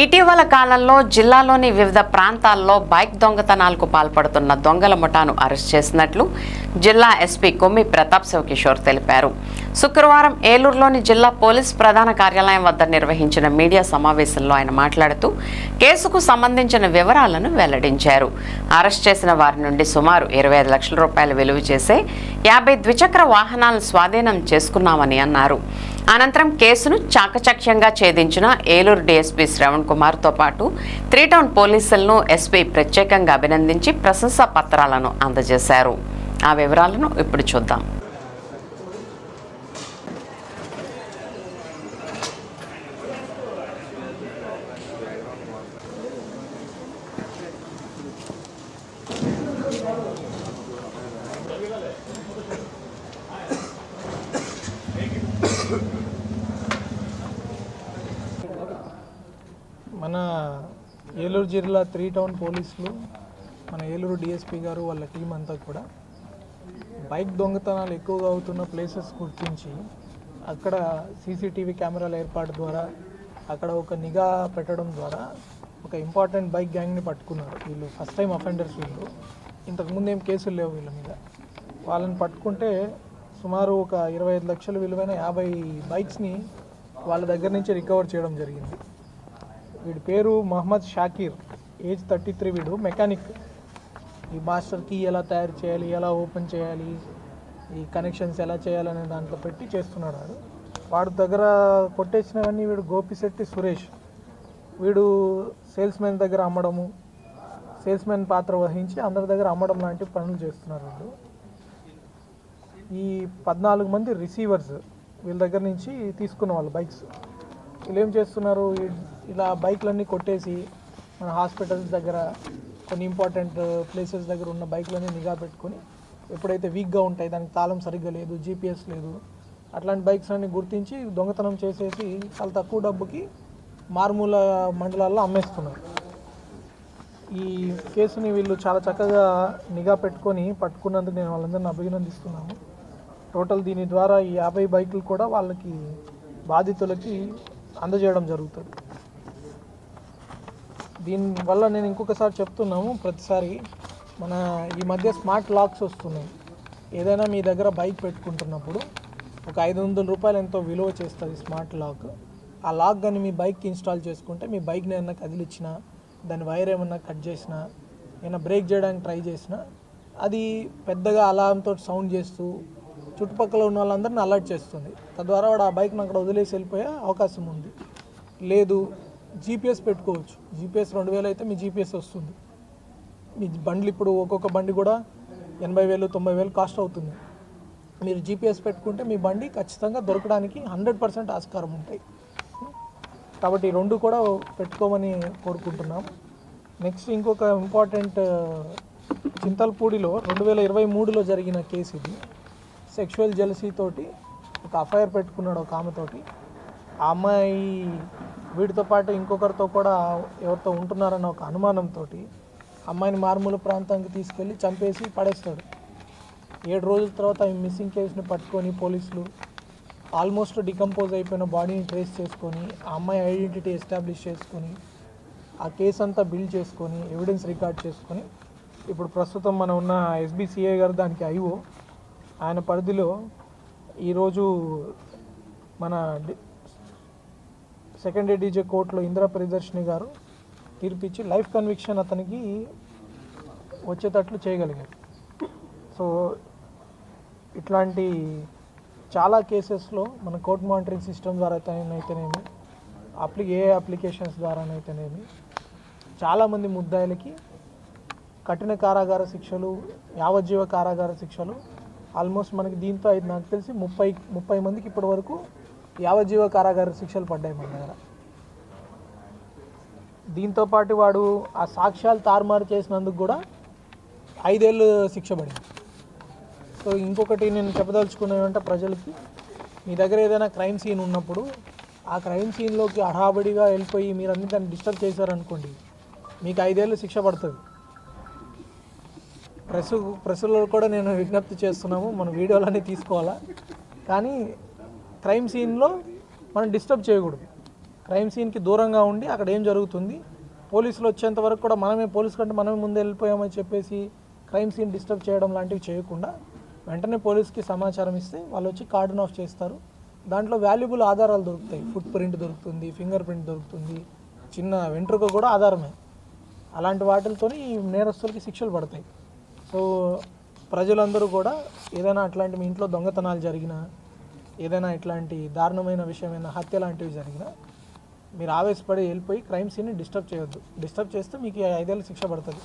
ఇటీవల కాలంలో జిల్లాలోని వివిధ ప్రాంతాల్లో బైక్ దొంగతనాలకు పాల్పడుతున్న దొంగల ముఠాను అరెస్ట్ చేసినట్లు జిల్లా ఎస్పీ కొమ్మి ప్రతాప్ శివకిషోర్ తెలిపారు. శుక్రవారం ఏలూరులోని జిల్లా పోలీస్ ప్రధాన కార్యాలయం వద్ద నిర్వహించిన మీడియా సమావేశంలో ఆయన మాట్లాడుతూ కేసుకు సంబంధించిన వివరాలను వెల్లడించారు. అరెస్ట్ చేసిన వారి నుండి సుమారు 25 లక్షల రూపాయలు విలువ చేసే 50 ద్విచక్ర వాహనాలను స్వాధీనం చేసుకున్నామని అన్నారు. అనంతరం కేసును చాకచక్యంగా ఛేదించిన ఏలూరు డీఎస్పీ శ్రవణ్ కుమార్తో పాటు 3 టౌన్ పోలీసులను ఎస్పీ ప్రత్యేకంగా అభినందించి ప్రశంసా పత్రాలను అందజేశారు. ఆ వివరాలను ఇప్పుడు చూద్దాం. మన ఏలూరు జిల్లా 3 టౌన్ పోలీసులు, మన ఏలూరు డిఎస్పీ గారు వాళ్ళ టీం అంతా కూడా బైక్ దొంగతనాలు ఎక్కువగా అవుతున్న ప్లేసెస్ గుర్తించి అక్కడ సీసీటీవీ కెమెరాల ఏర్పాటు ద్వారా అక్కడ ఒక నిఘా పెట్టడం ద్వారా ఒక ఇంపార్టెంట్ బైక్ గ్యాంగ్ని పట్టుకున్నారు. వీళ్ళు ఫస్ట్ టైం అఫెండర్స్. వీళ్ళు ఇంతకుముందు ఏం కేసులు లేవు వీళ్ళ మీద. వాళ్ళని పట్టుకుంటే సుమారు ఒక 25 లక్షల విలువైన 50 బైక్స్ని వాళ్ళ దగ్గర నుంచి రికవర్ చేయడం జరిగింది. వీడి పేరు మహమ్మద్ షాకీర్, ఏజ్ 33. వీడు మెకానిక్. ఈ మాస్టర్ కీ ఎలా తయారు చేయాలి, ఎలా ఓపెన్ చేయాలి, ఈ కనెక్షన్స్ ఎలా చేయాలనే దాంట్లో పెట్టి చేస్తున్నాడు. వాడి దగ్గర కొట్టేసినవన్నీ వీడు గోపిశెట్టి సురేష్. వీడు సేల్స్మెన్ దగ్గర అమ్మడము, సేల్స్మెన్ పాత్ర వహించి అందరి దగ్గర అమ్మడం లాంటి పనులు చేస్తున్నారు వీళ్ళు. ఈ 14 మంది రిసీవర్స్ వీళ్ళ దగ్గర నుంచి తీసుకున్న వాళ్ళు బైక్స్. వీళ్ళు ఏం చేస్తున్నారు, ఇలా బైక్లన్నీ కొట్టేసి మన హాస్పిటల్స్ దగ్గర కొన్ని ఇంపార్టెంట్ ప్లేసెస్ దగ్గర ఉన్న బైక్లన్నీ నిఘా పెట్టుకొని ఎప్పుడైతే వీక్గా ఉంటాయి, దానికి తాళం సరిగ్గా లేదు, జీపీఎస్ లేదు, అట్లాంటి బైక్స్ అన్ని గుర్తించి దొంగతనం చేసేసి చాలా తక్కువ డబ్బుకి మారుమూల మండలాల్లో అమ్మేస్తున్నారు. ఈ కేసుని వీళ్ళు చాలా చక్కగా నిఘా పెట్టుకొని పట్టుకున్నందుకు నేను వాళ్ళందరినీ అభినందిస్తున్నాను. టోటల్ దీని ద్వారా ఈ 50 బైకులు కూడా వాళ్ళకి బాధితులకి అందజేయడం జరుగుతుంది. దీనివల్ల నేను ఇంకొకసారి చెప్తున్నాము, ప్రతిసారి మన ఈ మధ్య స్మార్ట్ లాక్స్ వస్తున్నాయి. ఏదైనా మీ దగ్గర బైక్ పెట్టుకుంటున్నప్పుడు ఒక 500 రూపాయలు ఎంతో విలువ చేస్తుంది స్మార్ట్ లాక్. ఆ లాక్ కానీ మీ బైక్కి ఇన్స్టాల్ చేసుకుంటే మీ బైక్ని ఏమన్నా కదిలిచ్చినా, దాని వైర్ ఏమన్నా కట్ చేసినా, ఏమైనా బ్రేక్ చేయడానికి ట్రై చేసినా అది పెద్దగా అలారంతో సౌండ్ చేస్తూ చుట్టుపక్కల ఉన్న వాళ్ళందరినీ అలర్ట్ చేస్తుంది. తద్వారా వాడు ఆ బైక్ని అక్కడ వదిలేసి వెళ్ళిపోయే అవకాశం ఉంది. లేదు, జీపీఎస్ పెట్టుకోవచ్చు. జీపీఎస్ 2000 అయితే మీ జీపీఎస్ వస్తుంది. మీ బండ్లు ఇప్పుడు ఒక్కొక్క బండి కూడా 80,000 90,000 కాస్ట్ అవుతుంది. మీరు జీపీఎస్ పెట్టుకుంటే మీ బండి ఖచ్చితంగా దొరకడానికి 100% ఆస్కారం ఉంటాయి. కాబట్టి ఈ 2 కూడా పెట్టుకోమని కోరుకుంటున్నాం. నెక్స్ట్ ఇంకొక ఇంపార్టెంట్, చింతల్పూడిలో 2023లో జరిగిన కేసు ఇది. సెక్షువల్ జెలసీ తోటి ఒక అఫైర్ పెట్టుకున్నాడు ఒక ఆమెతోటి. ఆ అమ్మాయి వీటితో పాటు ఇంకొకరితో కూడా ఎవరితో ఉంటున్నారన్న ఒక అనుమానంతో అమ్మాయిని మారుమూల ప్రాంతానికి తీసుకెళ్ళి చంపేసి పడేస్తాడు. 7 రోజుల తర్వాత ఈ మిస్సింగ్ కేసుని పట్టుకొని పోలీసులు ఆల్మోస్ట్ డికంపోజ్ అయిపోయిన బాడీని ట్రేస్ చేసుకొని ఆ అమ్మాయి ఐడెంటిటీ ఎస్టాబ్లిష్ చేసుకొని ఆ కేసు అంతా బిల్డ్ చేసుకొని ఎవిడెన్స్ రికార్డ్ చేసుకొని ఇప్పుడు ప్రస్తుతం మనం ఉన్న ఎస్బీసీఏ గారు దానికి ఐఓ, ఆయన పరిధిలో ఈరోజు మన సెకండ్ డీజే కోర్టులో ఇందిరా ప్రియదర్శిని గారు తీర్పిచ్చి లైఫ్ కన్విక్షన్ అతనికి వచ్చేటట్లు చేయగలిగారు. సో ఇట్లాంటి చాలా కేసెస్లో మన కోర్ట్ మానిటరింగ్ సిస్టమ్ ద్వారా అయితేనేమి, అప్లికేషన్స్ ద్వారానైతేనేమి చాలామంది ముద్దాయిలకి కఠిన కారాగార శిక్షలు, యావజ్జీవ కారాగార శిక్షలు ఆల్మోస్ట్ మనకి దీంతో నాకు తెలిసి 30 మందికి ఇప్పటి వరకు యావజ్జీవ కారాగార శిక్షలు పడ్డాయి మన దగ్గర. దీంతోపాటు వాడు ఆ సాక్ష్యాలు తారుమారు చేసినందుకు కూడా 5 ఏళ్ళు శిక్ష పడింది. సో ఇంకొకటి నేను చెప్పదలుచుకునేదంటే ప్రజలకి, మీ దగ్గర ఏదైనా క్రైమ్ సీన్ ఉన్నప్పుడు ఆ క్రైమ్ సీన్లోకి హడాబడిగా వెళ్ళిపోయి మీరు అన్ని దాన్ని డిస్టర్బ్ చేశారనుకోండి, మీకు 5 ఏళ్ళు శిక్ష పడుతుంది. ప్రెస్లో కూడా నేను విజ్ఞప్తి చేస్తున్నాము, మన వీడియోలన్నీ తీసుకోవాలా, కానీ క్రైమ్ సీన్లో మనం డిస్టర్బ్ చేయకూడదు. క్రైమ్ సీన్కి దూరంగా ఉండి అక్కడ ఏం జరుగుతుంది, పోలీసులు వచ్చేంత వరకు కూడా పోలీసు కంటే మనమే ముందు వెళ్ళిపోయామని చెప్పేసి క్రైమ్ సీన్ డిస్టర్బ్ చేయడం లాంటివి చేయకుండా వెంటనే పోలీస్కి సమాచారం ఇస్తే వాళ్ళు వచ్చి కార్డన్ ఆఫ్ చేస్తారు. దాంట్లో వాల్యుబుల్ ఆధారాలు దొరుకుతాయి. ఫుట్ ప్రింట్ దొరుకుతుంది, ఫింగర్ ప్రింట్ దొరుకుతుంది, చిన్న వెంట్రుక కూడా ఆధారమే. అలాంటి వాటితో ఈ నేరస్తులకి శిక్షలు పడతాయి. సో ప్రజలందరూ కూడా ఏదైనా అట్లాంటి మీ ఇంట్లో దొంగతనాలు జరిగినా, ఏదైనా ఇట్లాంటి దారుణమైన విషయమైన హత్య లాంటివి జరిగినా మీరు ఆవేశపడి వెళ్ళిపోయి క్రైమ్ సీన్ని డిస్టర్బ్ చేయొద్దు. డిస్టర్బ్ చేస్తే మీకు 5 ఏళ్ళ శిక్ష పడుతుంది.